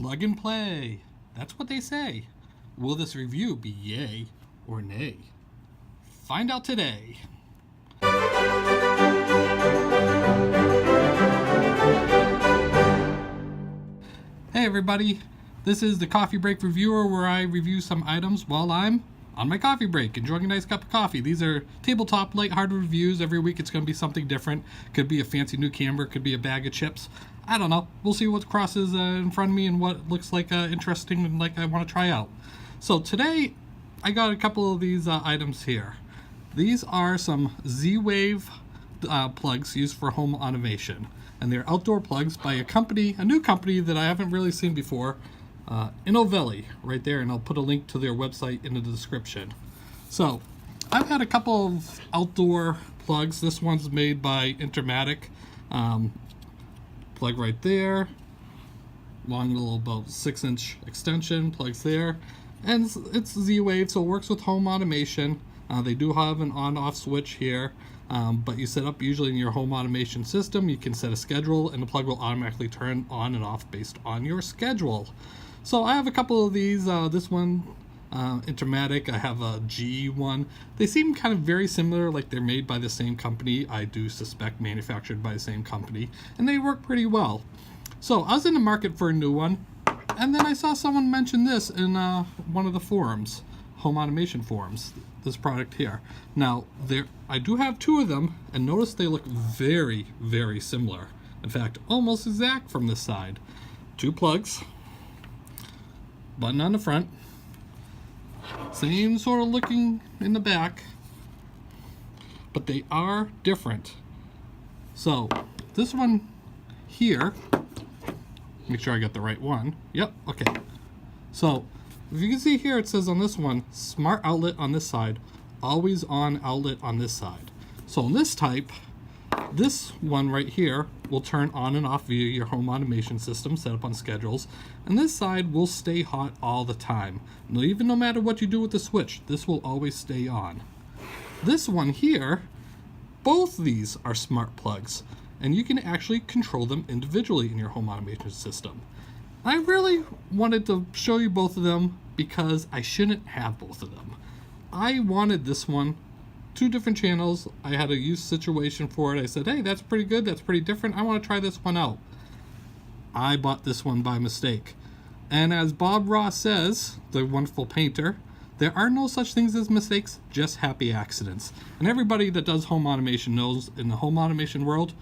Plug and play. That's what they say. Will this review be yay or nay? Find out today. Hey everybody, this is the Coffee Break Reviewer, where I review some items while I'm on my coffee break, enjoying a nice cup of coffee. These are tabletop, lighthearted reviews. Every week it's going to be something different. Could be a fancy new camera, could be a bag of chips. I don't know. We'll see what crosses in front of me and what looks like interesting and like I want to try out. So today I got a couple of these items here. These are some Z-Wave plugs used for home automation. And they're outdoor plugs by a new company that I haven't really seen before, Inovelli, right there, and I'll put a link to their website in the description. So, I've had a couple of outdoor plugs. This one's made by Intermatic. Plug right there, long little about 6-inch extension, plugs there, and it's Z-Wave, so it works with home automation. They do have an on-off switch here. But you set up usually in your home automation system. You can set a schedule and the plug will automatically turn on and off based on your schedule. So I have a couple of these. This one, Intermatic. I have a G one. They seem kind of very similar, like they're made by the same company. I do suspect manufactured by the same company, and they work pretty well. So I was in the market for a new one, and then I saw someone mention this in one of the forums, home automation forums. This product here. Now, I do have two of them, and notice they look very, very similar. In fact, almost exact from this side. Two plugs, button on the front, same sort of looking in the back, but they are different. So, this one here, make sure I got the right one. Yep, okay. So, if you can see here, it says on this one, smart outlet on this side, always on outlet on this side. So in this type, this one right here will turn on and off via your home automation system set up on schedules. And this side will stay hot all the time. Now, even no matter what you do with the switch, this will always stay on. This one here, both these are smart plugs, and you can actually control them individually in your home automation system. I really wanted to show you both of them because I shouldn't have both of them. I wanted this one, two different channels. I had a use situation for it. I said, hey, that's pretty good. That's pretty different. I want to try this one out. I bought this one by mistake. And as Bob Ross says, the wonderful painter, there are no such things as mistakes, just happy accidents. And everybody that does home automation knows in the home automation world,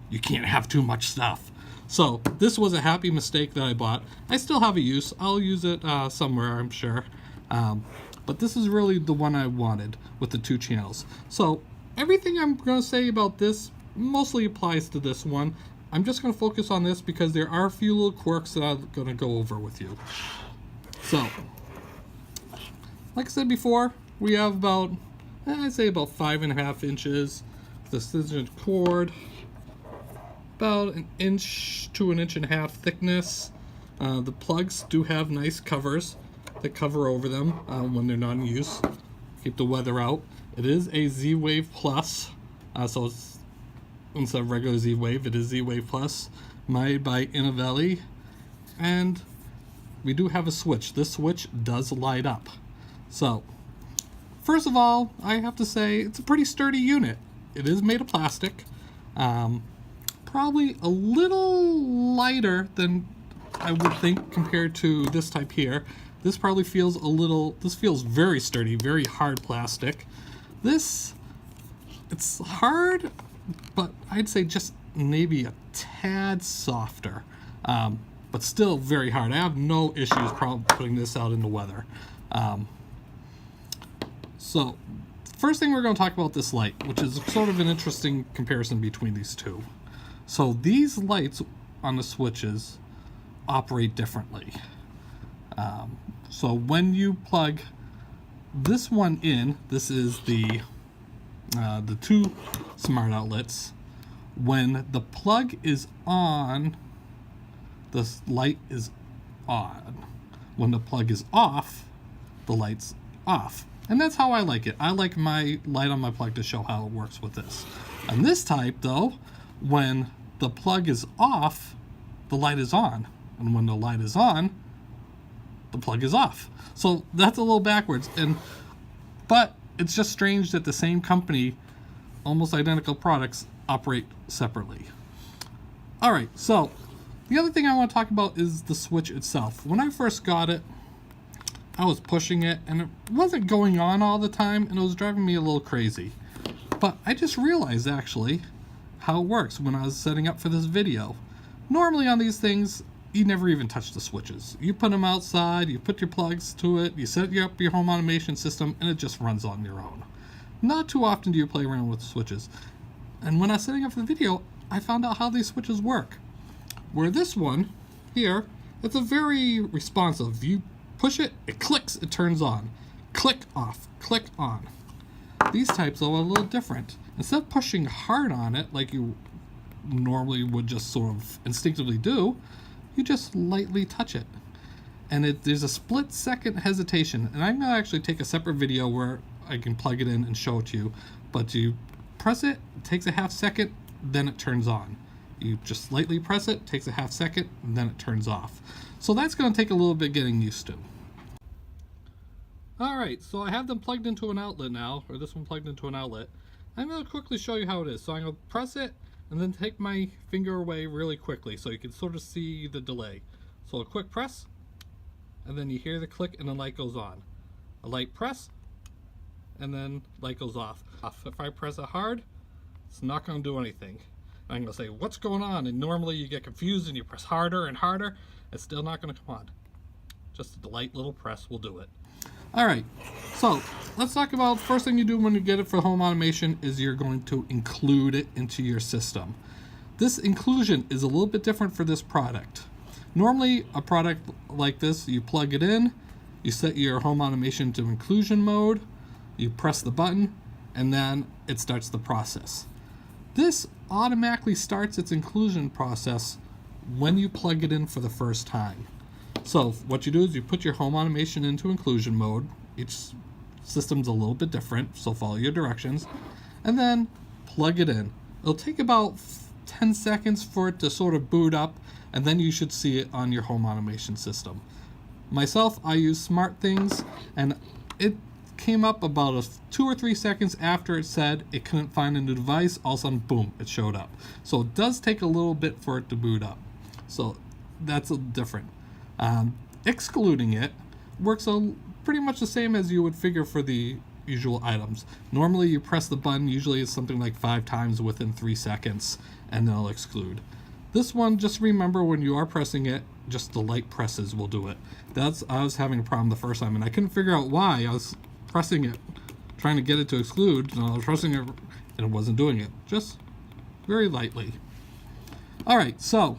you can't have too much stuff. So this was a happy mistake that I bought. I still have a use. I'll use it somewhere, I'm sure. But this is really the one I wanted with the two channels. So everything I'm going to say about this mostly applies to this one. I'm just going to focus on this because there are a few little quirks that I'm going to go over with you. So, like I said before, we have about, I'd say about 5.5 inches. The scissor cord. About 1 inch to 1.5 inches thickness. The plugs do have nice covers that cover over them when they're not in use. Keep the weather out. It is a Z-Wave Plus, so it's instead of regular Z-Wave, it is Z-Wave Plus, made by Inovelli. And we do have a switch. This switch does light up. So, first of all, I have to say it's a pretty sturdy unit. It is made of plastic. Probably a little lighter than I would think compared to this type here. This probably feels this feels very sturdy, very hard plastic. It's hard, but I'd say just maybe a tad softer, but still very hard. I have no issues probably putting this out in the weather. So, first thing we're going to talk about this light, which is sort of an interesting comparison between these two. So these lights on the switches operate differently. So when you plug this one in, this is the two smart outlets. When the plug is on, the light is on. When the plug is off, the light's off. And that's how I like it. I like my light on my plug to show how it works with this. And this type, though, when the plug is off, the light is on. and when the light is on, the plug is off. So that's a little backwards, but it's just strange that the same company, almost identical products, operate separately. All right, so the other thing I want to talk about is the switch itself. When I first got it, I was pushing it and it wasn't going on all the time, and it was driving me a little crazy. But I just realized actually how it works when I was setting up for this video. Normally on these things, you never even touch the switches. You put them outside, you put your plugs to it, you set up your home automation system, and it just runs on your own. Not too often do you play around with the switches. And when I was setting up for the video, I found out how these switches work. Where this one here, it's a very responsive. You push it, it clicks, it turns on. Click off, click on. These types are a little different. Instead of pushing hard on it like you normally would just sort of instinctively do, you just lightly touch it. And there's a split second hesitation. And I'm going to actually take a separate video where I can plug it in and show it to you. But you press it, it takes a half second, then it turns on. You just lightly press it, takes a half second, and then it turns off. So that's going to take a little bit getting used to. Alright, so I have them plugged into an outlet now, or this one plugged into an outlet. I'm going to quickly show you how it is. So I'm going to press it, and then take my finger away really quickly so you can sort of see the delay. So a quick press, and then you hear the click and the light goes on. A light press, and then light goes off. If I press it hard, it's not going to do anything. I'm going to say, what's going on? And normally you get confused and you press harder and harder. It's still not going to come on. Just a light little press will do it. All right, so let's talk about the first thing you do when you get it for home automation is you're going to include it into your system. This inclusion is a little bit different for this product. Normally, a product like this, you plug it in, you set your home automation to inclusion mode, you press the button, and then it starts the process. This automatically starts its inclusion process when you plug it in for the first time. So what you do is you put your home automation into inclusion mode. Each system's a little bit different, so follow your directions, and then plug it in. It'll take about 10 seconds for it to sort of boot up, and then you should see it on your home automation system. Myself, I use SmartThings, and it came up about 2 or 3 seconds after it said it couldn't find a new device. All of a sudden, boom, it showed up. So it does take a little bit for it to boot up. So that's different. Excluding it works pretty much the same as you would figure for the usual items. Normally you press the button, usually it's something like 5 times within 3 seconds, and then it'll exclude. This one, just remember when you are pressing it, just the light presses will do it. I was having a problem the first time, and I couldn't figure out why. I was pressing it, trying to get it to exclude, and I was pressing it, and it wasn't doing it. Just very lightly. All right, so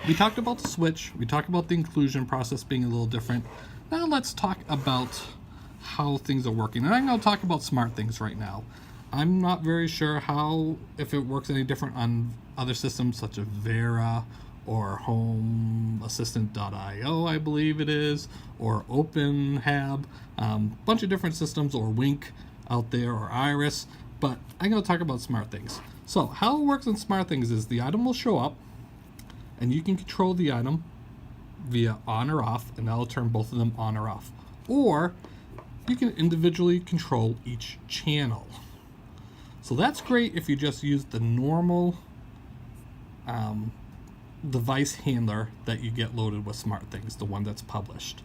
we talked about the switch. We talked about the inclusion process being a little different. Now let's talk about how things are working. And I'm going to talk about SmartThings right now. I'm not very sure if it works any different on other systems such as Vera or Home Assistant.io, I believe it is, or OpenHab, bunch of different systems, or Wink out there, or Iris. But I'm going to talk about SmartThings. So how it works on SmartThings is the item will show up, and you can control the item via on or off, and that'll turn both of them on or off. Or you can individually control each channel. So that's great if you just use the normal device handler that you get loaded with SmartThings, the one that's published.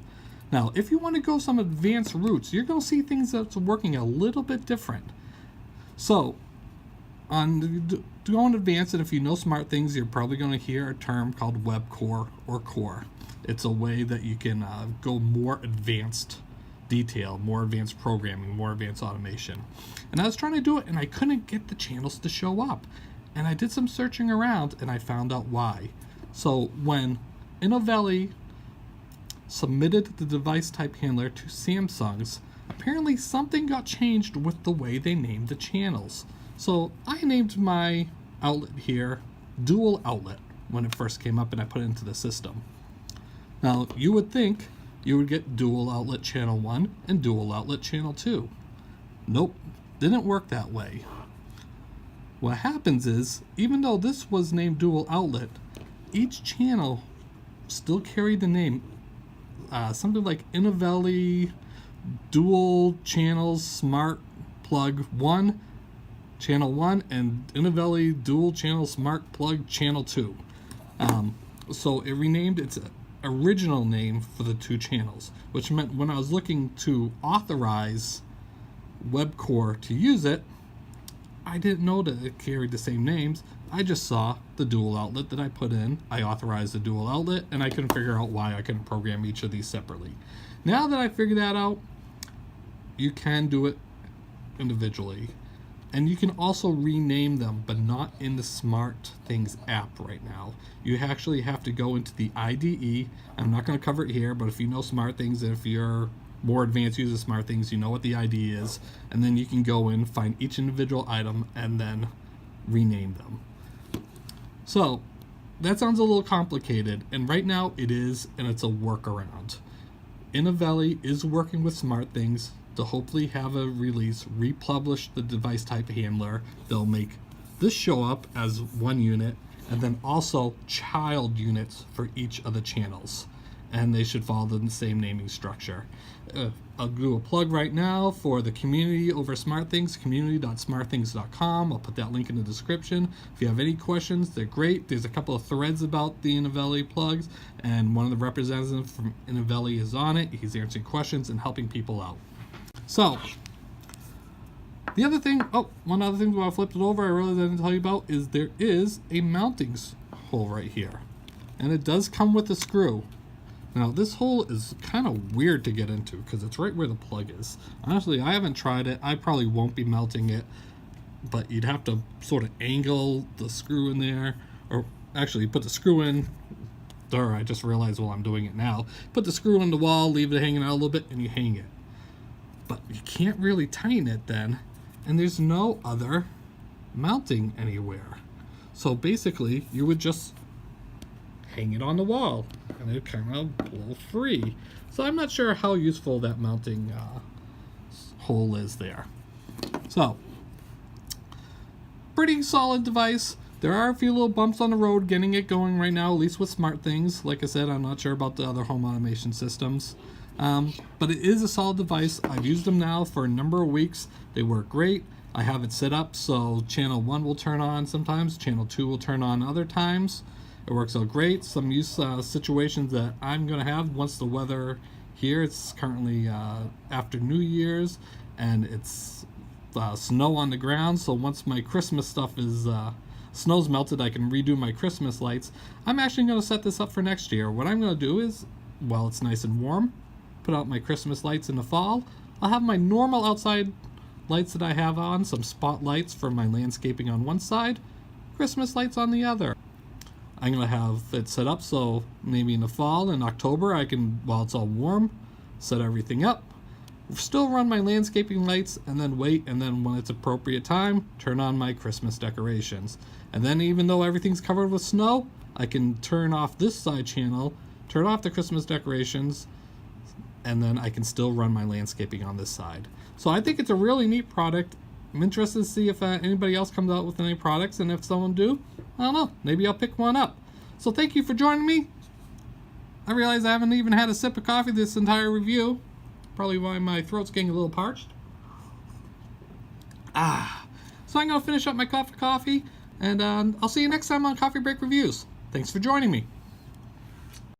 Now, if you want to go some advanced routes, you're going to see things that's working a little bit different. So going advanced, and if you know SmartThings, you're probably going to hear a term called web core or core. It's a way that you can go more advanced detail, more advanced programming, more advanced automation. And I was trying to do it, and I couldn't get the channels to show up. And I did some searching around, and I found out why. So when Inovelli submitted the device type handler to Samsung's, apparently something got changed with the way they named the channels. So I named my outlet here dual outlet when it first came up, and I put it into the system. Now you would think you would get dual outlet channel 1 and dual outlet channel 2. Nope, didn't work that way. What happens is, even though this was named dual outlet, each channel still carried the name, something like Inovelli Dual Channels Smart Plug 1, Channel 1, and Inovelli Dual Channel Smart Plug Channel 2. So it renamed its original name for the two channels, which meant when I was looking to authorize WebCore to use it, I didn't know that it carried the same names. I just saw the dual outlet that I put in. I authorized the dual outlet, and I couldn't figure out why I couldn't program each of these separately. Now that I figured that out, you can do it individually. And you can also rename them, but not in the SmartThings app right now. You actually have to go into the IDE. I'm not going to cover it here, but if you know SmartThings, if you're more advanced user of SmartThings, you know what the IDE is. And then you can go in, find each individual item, and then rename them. So that sounds a little complicated, and right now it is, and it's a workaround. Inovelli is working with SmartThings to hopefully have a release, republish the device type handler. They'll make this show up as one unit, and then also child units for each of the channels. And they should follow the same naming structure. I'll do a plug right now for the community over SmartThings, community.smartthings.com. I'll put that link in the description. If you have any questions, they're great. There's a couple of threads about the Inovelli plugs, and one of the representatives from Inovelli is on it. He's answering questions and helping people out. So, the other thing, one other thing while I flipped it over, I realized I didn't tell you about, is there is a mounting hole right here. And it does come with a screw. Now, this hole is kind of weird to get into because it's right where the plug is. Honestly, I haven't tried it. I probably won't be melting it, but you'd have to sort of angle the screw in there. Or actually, put the screw in. I just realized while I'm doing it now. Put the screw in the wall, leave it hanging out a little bit, and you hang it. But you can't really tighten it then, and there's no other mounting anywhere. So basically, you would just hang it on the wall, and it kind of blow free. So I'm not sure how useful that mounting hole is there. So, pretty solid device. There are a few little bumps on the road getting it going right now, at least with SmartThings. Like I said, I'm not sure about the other home automation systems. But it is a solid device. I've used them now for a number of weeks. They work great. I have it set up so channel 1 will turn on sometimes, channel 2 will turn on other times. It works out great. Some use situations that I'm going to have once the weather here, it's currently after New Year's, and it's snow on the ground, so once my Christmas stuff is snow's melted, I can redo my Christmas lights. I'm actually going to set this up for next year. What I'm going to do is, while it's nice and warm, put out my Christmas lights in the fall. I'll have my normal outside lights that I have on, some spotlights for my landscaping on one side, Christmas lights on the other. I'm going to have it set up so maybe in the fall, in October, I can, while it's all warm, set everything up, still run my landscaping lights, and then wait, and then when it's appropriate time, turn on my Christmas decorations. And then even though everything's covered with snow, I can turn off this side channel, turn off the Christmas decorations, and then I can still run my landscaping on this side. So I think it's a really neat product. I'm interested to see if anybody else comes out with any products, and if someone do, I don't know, maybe I'll pick one up. So thank you for joining me. I realize I haven't even had a sip of coffee this entire review. Probably why my throat's getting a little parched. So I'm going to finish up my coffee, and I'll see you next time on Coffee Break Reviews. Thanks for joining me.